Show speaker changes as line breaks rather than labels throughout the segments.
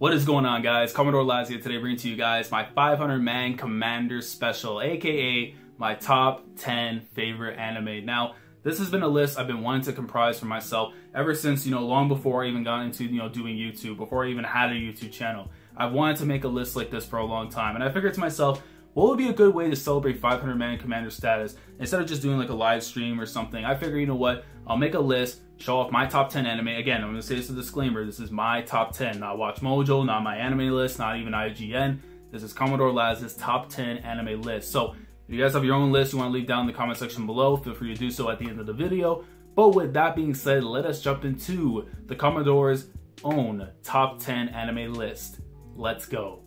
What is going on, guys? Commodore Labs here today, bringing to you guys my 500-man Commander special, aka my top 10 favorite anime. Now, this has been a list I've been wanting to comprise for myself ever since, long before I even got into, doing YouTube, before I even had a YouTube channel. I've wanted to make a list like this for a long time, and I figured to myself, what would be a good way to celebrate 500-man Commander status instead of just doing like a live stream or something? I figure, you know what, I'll make a list, show off my top 10 anime. Again, I'm going to say this as a disclaimer, this is my top 10, not Watch Mojo, not my anime list, not even IGN. This is Commodore Labs' top 10 anime list. So if you guys have your own list you want to leave down in the comment section below, feel free to do so at the end of the video. But with that being said, let us jump into the Commodore's own top 10 anime list. Let's go.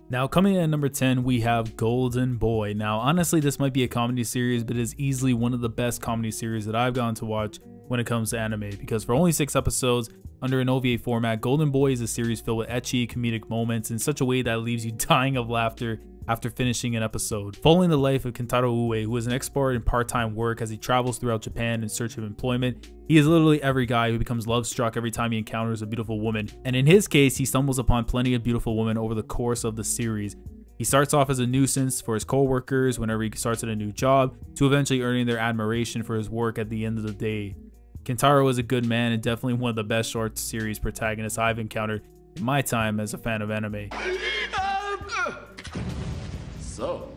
Now, coming in at number 10, we have Golden Boy. Now, honestly, this might be a comedy series, but it is easily one of the best comedy series that I've gotten to watch when it comes to anime, because for only 6 episodes under an OVA format, Golden Boy is a series filled with ecchi comedic moments in such a way that leaves you dying of laughter after finishing an episode. Following the life of Kentaro Ue, who is an expert in part-time work as he travels throughout Japan in search of employment, he is literally every guy who becomes love-struck every time he encounters a beautiful woman. And in his case, he stumbles upon plenty of beautiful women over the course of the series. He starts off as a nuisance for his co-workers whenever he starts at a new job, to eventually earning their admiration for his work at the end of the day. Kentaro is a good man and definitely one of the best short series protagonists I've encountered in my time as a fan of anime.
So,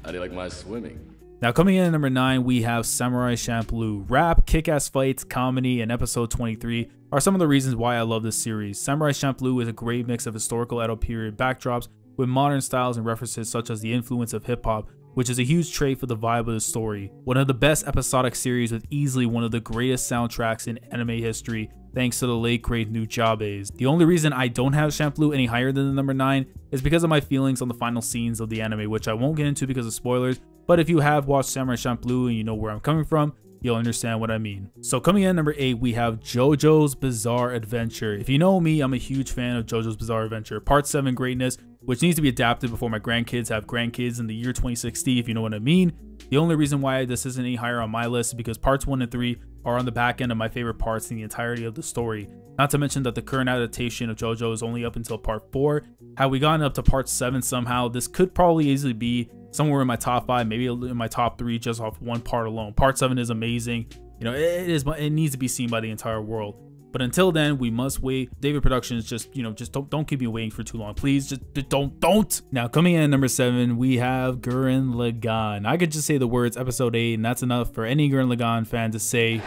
how do you like my swimming?
Now, coming in at number 9, we have Samurai Champloo. Rap, kick-ass fights, comedy, and episode 23 are some of the reasons why I love this series. Samurai Champloo is a great mix of historical Edo period backdrops with modern styles and references such as the influence of hip-hop, which is a huge trait for the vibe of the story. One of the best episodic series with easily one of the greatest soundtracks in anime history, thanks to the late great Nujabes. The only reason I don't have Champloo any higher than the number 9 is because of my feelings on the final scenes of the anime, which I won't get into because of spoilers, but if you have watched Samurai Champloo and you know where I'm coming from, you'll understand what I mean. So coming in at number 8, we have JoJo's Bizarre Adventure. If you know me, I'm a huge fan of JoJo's Bizarre Adventure. Part 7 greatness, which needs to be adapted before my grandkids have grandkids in the year 2060, if you know what I mean. The only reason why this isn't any higher on my list is because parts 1 and 3 are on the back end of my favorite parts in the entirety of the story. Not to mention that the current adaptation of JoJo is only up until part 4. Had we gotten up to part 7 somehow, this could probably easily be somewhere in my top 5, maybe in my top 3 just off one part alone. Part 7 is amazing. It needs to be seen by the entire world. But until then, we must wait. David Productions, just don't keep me waiting for too long. Please, just don't. Now, coming in at number 7, we have Gurren Lagann. I could just say the words episode 8, and that's enough for any Gurren Lagann fan to say.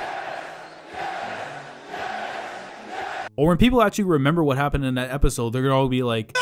Or when people actually remember what happened in that episode, they're gonna all be like,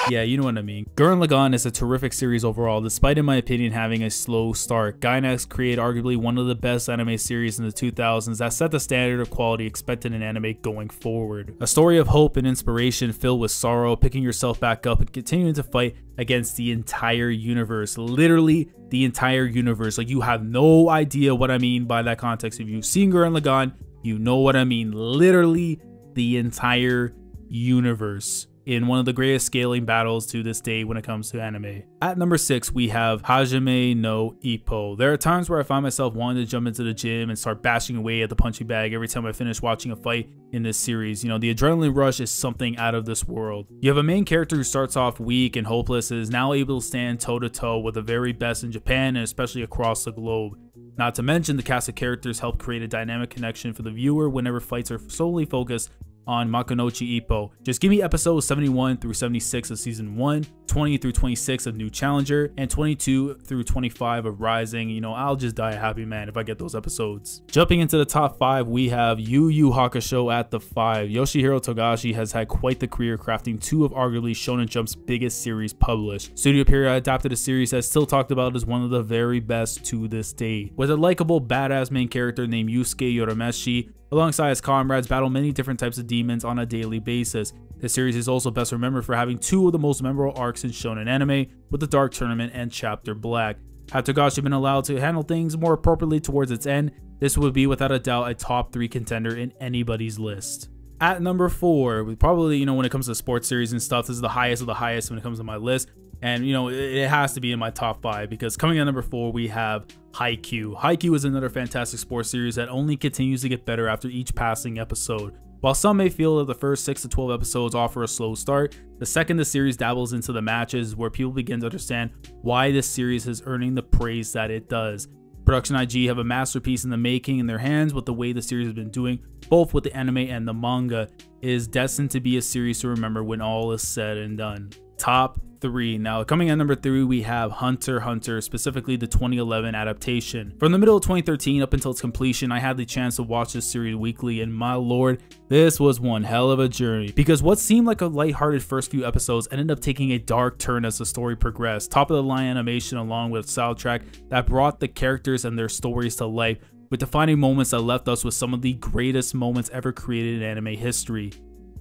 yeah, you know what I mean. Gurren Lagann is a terrific series overall, despite in my opinion having a slow start. Gainax created arguably one of the best anime series in the 2000s that set the standard of quality expected in anime going forward. A story of hope and inspiration filled with sorrow, picking yourself back up and continuing to fight against the entire universe. Literally the entire universe. Like, you have no idea what I mean by that context. If you've seen Gurren Lagann, you know what I mean. Literally the entire universe, in one of the greatest scaling battles to this day when it comes to anime. At number 6, we have Hajime no Ippo. There are times where I find myself wanting to jump into the gym and start bashing away at the punching bag every time I finish watching a fight in this series. The adrenaline rush is something out of this world. You have a main character who starts off weak and hopeless and is now able to stand toe-to-toe with the very best in Japan and especially across the globe. Not to mention, the cast of characters help create a dynamic connection for the viewer whenever fights are solely focused on Makunochi Ippo. Just give me episodes 71 through 76 of season 1, 20 through 26 of New Challenger, and 22 through 25 of Rising. I'll just die a happy man if I get those episodes. Jumping into the top 5, we have Yu Hakusho at the 5. Yoshihiro Togashi has had quite the career, crafting 2 of arguably Shonen Jump's biggest series published. Studio Period adapted a series that's still talked about as one of the very best to this day. With a likable, badass main character named Yusuke Urameshi, alongside his comrades battle many different types of demons on a daily basis. This series is also best remembered for having 2 of the most memorable arcs in shonen anime, with the Dark Tournament and Chapter Black. Had Togashi been allowed to handle things more appropriately towards its end, this would be without a doubt a top 3 contender in anybody's list. At number 4, we probably, when it comes to sports series and stuff, this is the highest of the highest when it comes to my list. And, you know, it has to be in my top 5 because coming in number 4, we have Haikyuu. Haikyuu is another fantastic sports series that only continues to get better after each passing episode. While some may feel that the first 6 to 12 episodes offer a slow start, the second the series dabbles into the matches where people begin to understand why this series is earning the praise that it does. Production IG have a masterpiece in the making in their hands with the way the series has been doing, both with the anime and the manga. It is destined to be a series to remember when all is said and done. Top 3. Now, coming in number 3, we have Hunter x Hunter, specifically the 2011 adaptation. From the middle of 2013 up until its completion, I had the chance to watch this series weekly, and my lord, this was one hell of a journey. Because what seemed like a lighthearted first few episodes ended up taking a dark turn as the story progressed. Top of the line animation along with a soundtrack that brought the characters and their stories to life, with defining moments that left us with some of the greatest moments ever created in anime history.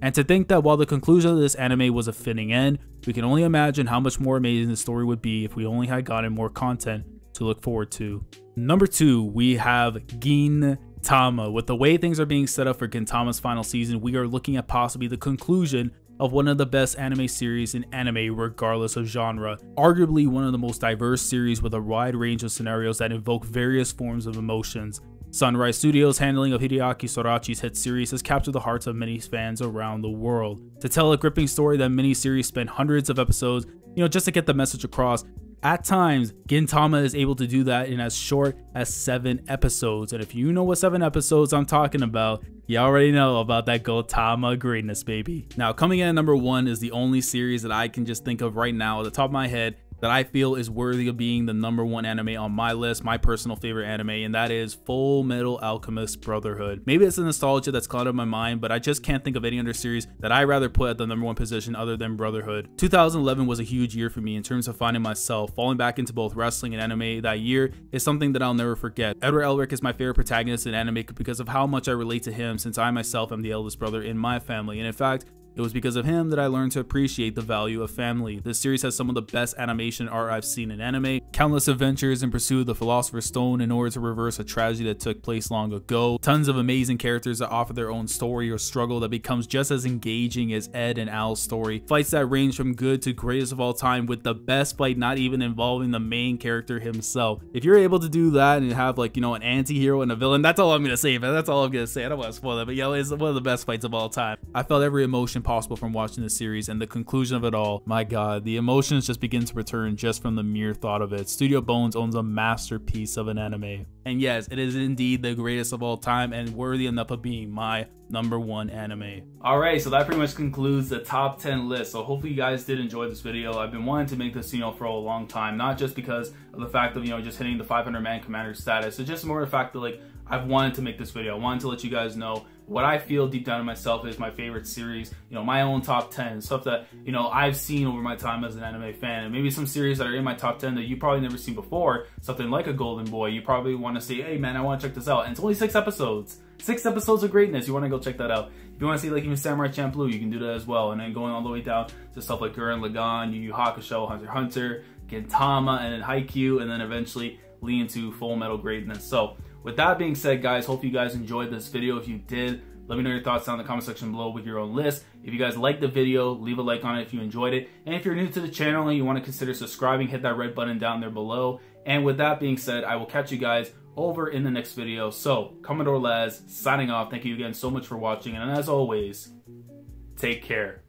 And to think that while the conclusion of this anime was a fitting end, we can only imagine how much more amazing the story would be if we only had gotten more content to look forward to. Number 2, we have Gintama. With the way things are being set up for Gintama's final season, we are looking at possibly the conclusion of one of the best anime series in anime regardless of genre. Arguably one of the most diverse series with a wide range of scenarios that invoke various forms of emotions. Sunrise Studios' handling of Hideaki Sorachi's hit series has captured the hearts of many fans around the world. To tell a gripping story, that miniseries spent hundreds of episodes, just to get the message across. At times, Gintama is able to do that in as short as 7 episodes. And if you know what 7 episodes I'm talking about, you already know about that Gintama greatness, baby. Now, coming in at number 1 is the only series that I can just think of right now at the top of my head that I feel is worthy of being the number 1 anime on my list, my personal favorite anime, and that is Full Metal Alchemist Brotherhood. Maybe it's the nostalgia that's clouded my mind, but I just can't think of any other series that I'd rather put at the number 1 position other than Brotherhood. 2011 was a huge year for me in terms of finding myself. Falling back into both wrestling and anime that year is something that I'll never forget. Edward Elric is my favorite protagonist in anime because of how much I relate to him, since I myself am the eldest brother in my family, and in fact, it was because of him that I learned to appreciate the value of family. This series has some of the best animation art I've seen in anime, countless adventures in pursuit of the Philosopher's Stone in order to reverse a tragedy that took place long ago, tons of amazing characters that offer their own story or struggle that becomes just as engaging as Ed and Al's story, fights that range from good to greatest of all time, with the best fight not even involving the main character himself. If you're able to do that and have an anti-hero and a villain, that's all I'm gonna say, man. That's all I'm gonna say. I don't want to spoil that, but it's one of the best fights of all time. I felt every emotion possible from watching the series, and the conclusion of it all, my god, the emotions just begin to return just from the mere thought of it. Studio Bones owns a masterpiece of an anime, and yes, it is indeed the greatest of all time and worthy enough of being my number 1 anime. Alright, so that pretty much concludes the top 10 list. So hopefully you guys did enjoy this video. I've been wanting to make this for a long time, not just because of the fact of just hitting the 500 man commander status. It's just more the fact that I've wanted to make this video. I wanted to let you guys know what I feel deep down in myself is my favorite series, my own top 10, stuff that, I've seen over my time as an anime fan, and maybe some series that are in my top 10 that you probably never seen before, something like a Golden Boy. You probably want to say, hey man, I want to check this out, and it's only 6 episodes. 6 episodes of greatness. You want to go check that out. If you want to see even Samurai Champloo, you can do that as well, and then going all the way down to stuff like Gurren Lagann, Yu Hakusho, Hunter x Hunter, Gintama, and then Haikyuu, and then eventually lead into Full Metal greatness. So with that being said, guys, hope you guys enjoyed this video. If you did, let me know your thoughts down in the comment section below with your own list. If you guys liked the video, leave a like on it if you enjoyed it. And if you're new to the channel and you want to consider subscribing, hit that red button down there below. And with that being said, I will catch you guys over in the next video. So, Commodore Laz signing off. Thank you again so much for watching. And as always, take care.